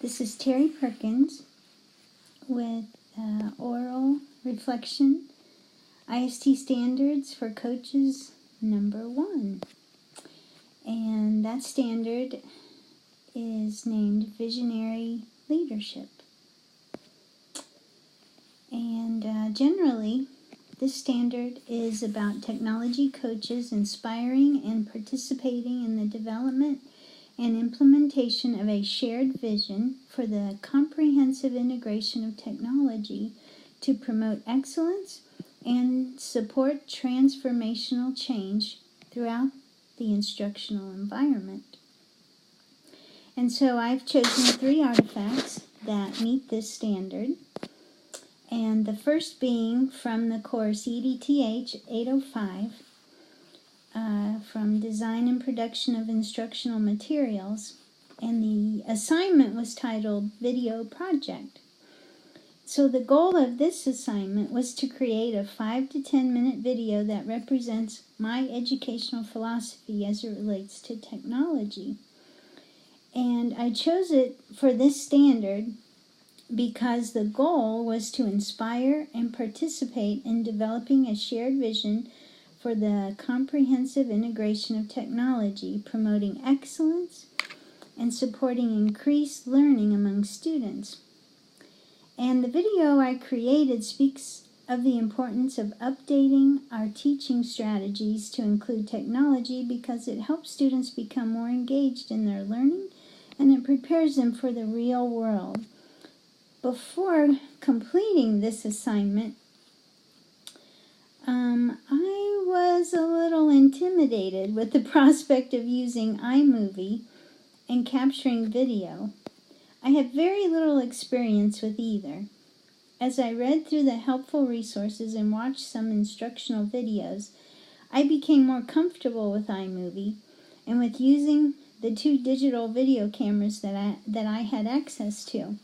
This is Terry Perkins with Oral Reflection, IST Standards for Coaches number 1. And that standard is named Visionary Leadership. And generally, this standard is about technology coaches inspiring and participating in the development and implementation of a shared vision for the comprehensive integration of technology to promote excellence and support transformational change throughout the instructional environment. And so I've chosen 3 artifacts that meet this standard. And the first being from the course EDTH 805, from Design and Production of Instructional Materials, and the assignment was titled Video Project. So the goal of this assignment was to create a 5 to 10 minute video that represents my educational philosophy as it relates to technology. And I chose it for this standard because the goal was to inspire and participate in developing a shared vision for the comprehensive integration of technology, promoting excellence and supporting increased learning among students. And the video I created speaks of the importance of updating our teaching strategies to include technology because it helps students become more engaged in their learning and it prepares them for the real world. Before completing this assignment, I was a little intimidated with the prospect of using iMovie and capturing video. I had very little experience with either. As I read through the helpful resources and watched some instructional videos, I became more comfortable with iMovie and with using the 2 digital video cameras that I had access to.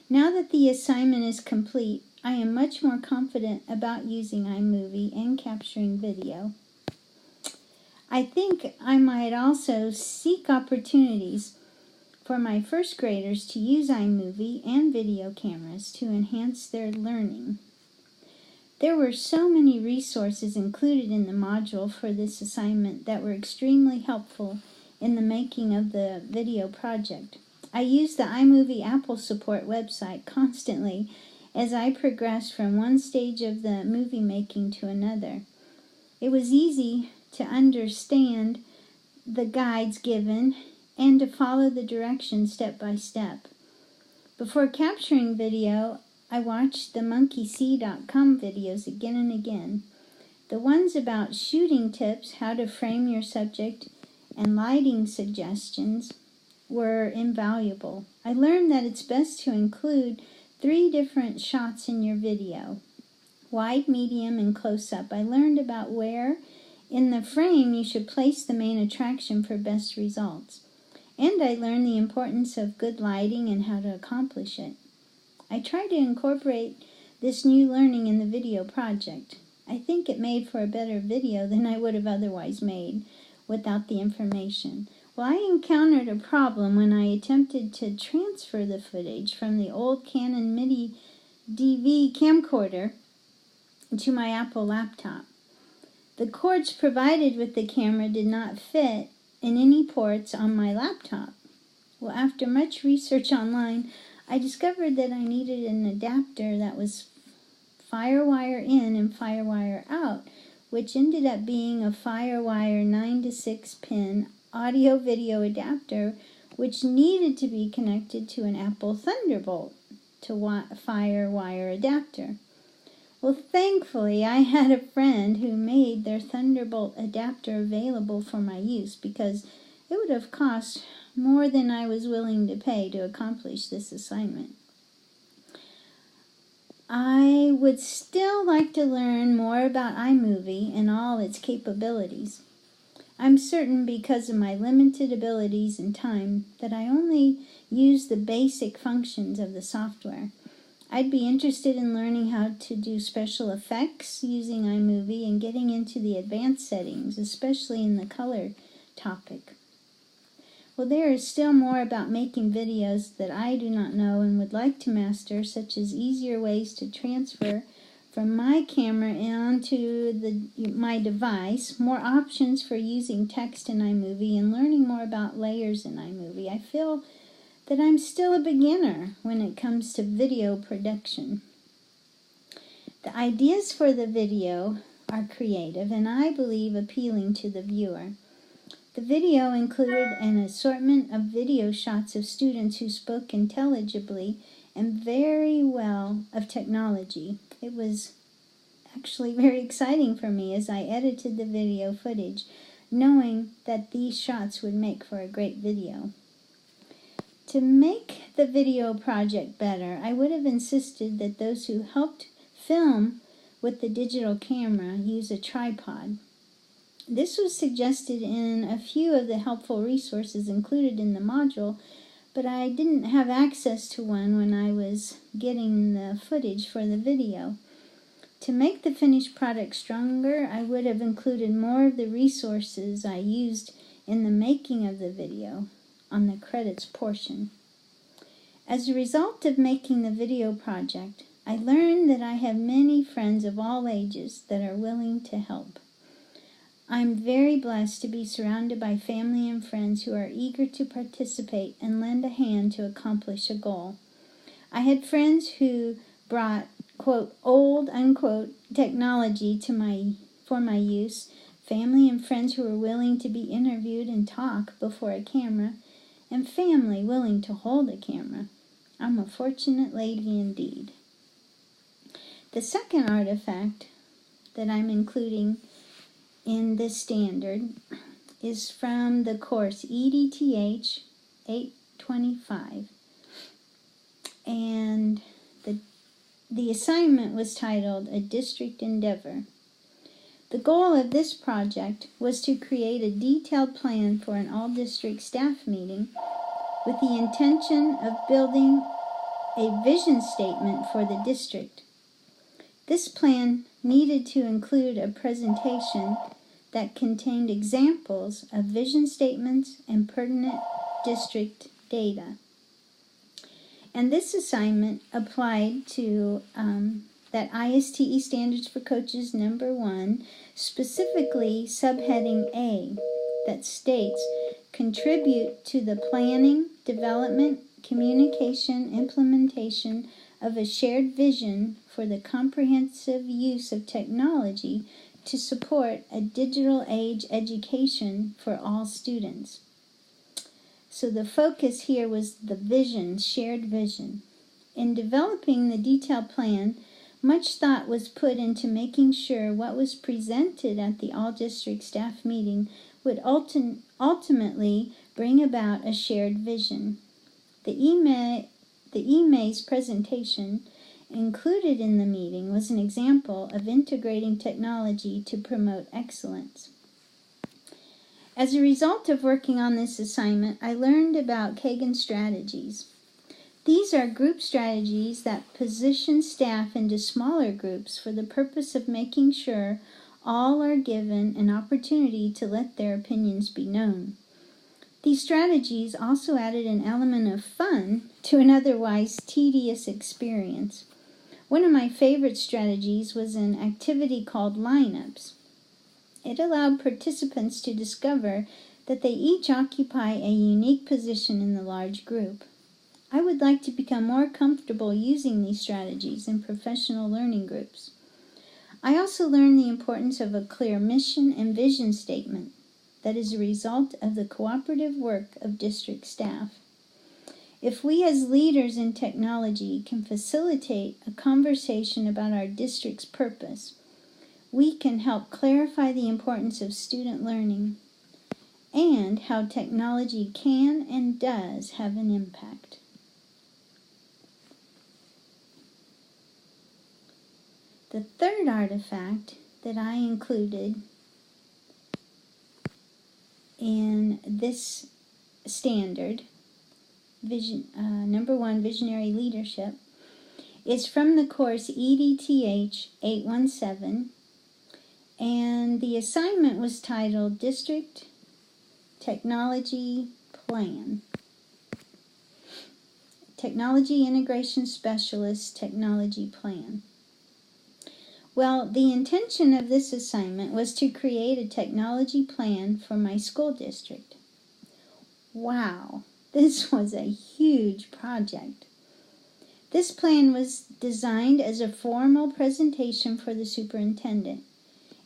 Now that the assignment is complete, I am much more confident about using iMovie and capturing video. I think I might also seek opportunities for my first graders to use iMovie and video cameras to enhance their learning. There were so many resources included in the module for this assignment that were extremely helpful in the making of the video project. I used the iMovie Apple Support website constantly as I progressed from one stage of the movie making to another. It was easy to understand the guides given and to follow the directions step by step. Before capturing video, I watched the monkeysee.com videos again and again. The ones about shooting tips, how to frame your subject, and lighting suggestions were invaluable. I learned that it's best to include 3 different shots in your video: wide, medium, and close-up. I learned about where in the frame you should place the main attraction for best results. And I learned the importance of good lighting and how to accomplish it. I tried to incorporate this new learning in the video project. I think it made for a better video than I would have otherwise made without the information. Well, I encountered a problem when I attempted to transfer the footage from the old Canon Mini DV camcorder to my Apple laptop. The cords provided with the camera did not fit in any ports on my laptop. Well, after much research online, I discovered that I needed an adapter that was FireWire in and FireWire out, which ended up being a FireWire 9 to 6 pin audio-video adapter, which needed to be connected to an Apple Thunderbolt to FireWire adapter. Well, thankfully, I had a friend who made their Thunderbolt adapter available for my use because it would have cost more than I was willing to pay to accomplish this assignment. I would still like to learn more about iMovie and all its capabilities. I'm certain because of my limited abilities and time that I only use the basic functions of the software. I'd be interested in learning how to do special effects using iMovie and getting into the advanced settings, especially in the color topic. Well, there is still more about making videos that I do not know and would like to master, such as easier ways to transfer from my camera onto my device, more options for using text in iMovie, and learning more about layers in iMovie. I feel that I'm still a beginner when it comes to video production. The ideas for the video are creative and I believe appealing to the viewer. The video included an assortment of video shots of students who spoke intelligibly and very well of technology. It was actually very exciting for me as I edited the video footage, knowing that these shots would make for a great video. To make the video project better, I would have insisted that those who helped film with the digital camera use a tripod. This was suggested in a few of the helpful resources included in the module, but I didn't have access to one when I was getting the footage for the video. To make the finished product stronger, I would have included more of the resources I used in the making of the video on the credits portion. As a result of making the video project, I learned that I have many friends of all ages that are willing to help. I'm very blessed to be surrounded by family and friends who are eager to participate and lend a hand to accomplish a goal. I had friends who brought, quote, old, unquote, technology for my use, family and friends who were willing to be interviewed and talk before a camera, and family willing to hold a camera. I'm a fortunate lady indeed. The second artifact that I'm including in this standard is from the course EDTH 825, and the assignment was titled A District Endeavor. The goal of this project was to create a detailed plan for an all-district staff meeting with the intention of building a vision statement for the district. This plan needed to include a presentation that contained examples of vision statements and pertinent district data. And this assignment applied to that ISTE Standards for Coaches #1, specifically subheading A, that states, contribute to the planning, development, communication, implementation of a shared vision for the comprehensive use of technology to support a digital age education for all students. So the focus here was the vision, shared vision. In developing the detailed plan, much thought was put into making sure what was presented at the all-district staff meeting would ultimately bring about a shared vision. The EMA's presentation included in the meeting was an example of integrating technology to promote excellence. As a result of working on this assignment, I learned about Kagan strategies. These are group strategies that position staff into smaller groups for the purpose of making sure all are given an opportunity to let their opinions be known. These strategies also added an element of fun to an otherwise tedious experience. One of my favorite strategies was an activity called lineups. It allowed participants to discover that they each occupy a unique position in the large group. I would like to become more comfortable using these strategies in professional learning groups. I also learned the importance of a clear mission and vision statement that is a result of the cooperative work of district staff. If we as leaders in technology can facilitate a conversation about our district's purpose, we can help clarify the importance of student learning and how technology can and does have an impact. The third artifact that I included in this standard, #1, Visionary Leadership, is from the course EDTH 817, and the assignment was titled District Technology plan. Technology Integration Specialist Technology Plan. Well, the intention of this assignment was to create a technology plan for my school district. Wow, this was a huge project. This plan was designed as a formal presentation for the superintendent.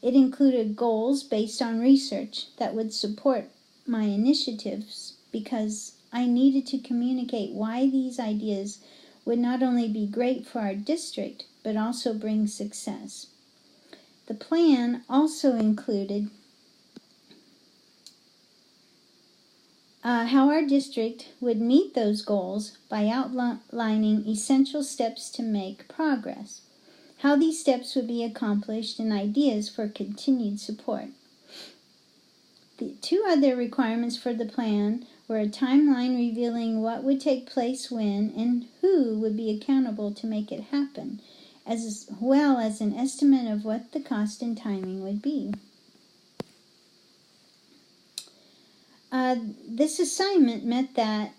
It included goals based on research that would support my initiatives because I needed to communicate why these ideas would not only be great for our district, but also bring success. The plan also included how our district would meet those goals by outlining essential steps to make progress, how these steps would be accomplished, and ideas for continued support. The two other requirements for the plan were a timeline revealing what would take place when and who would be accountable to make it happen, as well as an estimate of what the cost and timing would be. This assignment met that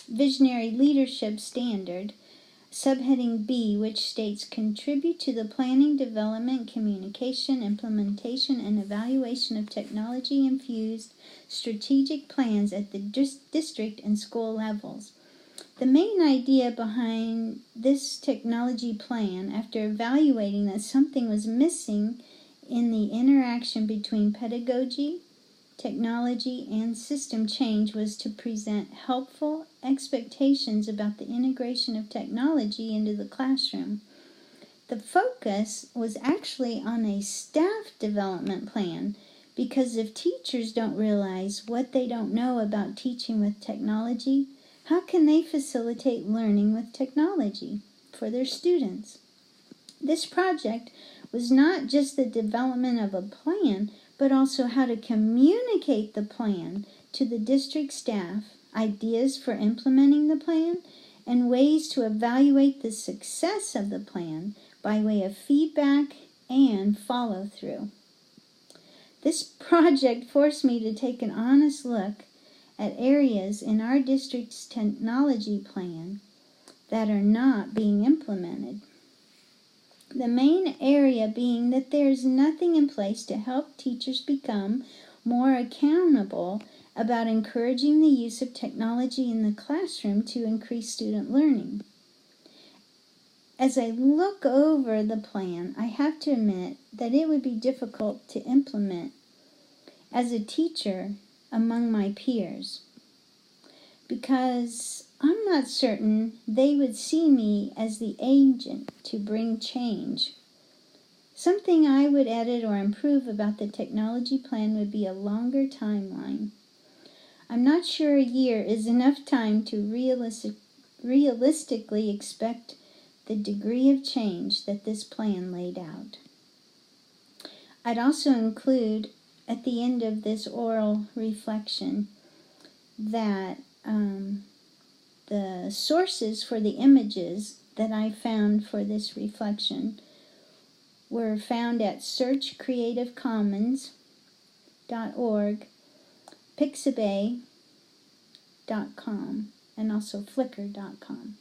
visionary leadership standard, subheading B, which states contribute to the planning, development, communication, implementation, and evaluation of technology-infused strategic plans at the district and school levels. The main idea behind this technology plan, after evaluating that something was missing in the interaction between pedagogy, technology, and system change, was to present helpful expectations about the integration of technology into the classroom. The focus was actually on a staff development plan, because if teachers don't realize what they don't know about teaching with technology, how can they facilitate learning with technology for their students? This project was not just the development of a plan, but also how to communicate the plan to the district staff, ideas for implementing the plan, and ways to evaluate the success of the plan by way of feedback and follow-through. This project forced me to take an honest look at areas in our district's technology plan that are not being implemented. The main area being that there's nothing in place to help teachers become more accountable about encouraging the use of technology in the classroom to increase student learning. As I look over the plan, I have to admit that it would be difficult to implement as a teacher among my peers, because I'm not certain they would see me as the agent to bring change. Something I would edit or improve about the technology plan would be a longer timeline. I'm not sure a year is enough time to realistically expect the degree of change that this plan laid out. I'd also include at the end of this oral reflection that the sources for the images that I found for this reflection were found at searchcreativecommons.org, pixabay.com, and also flickr.com.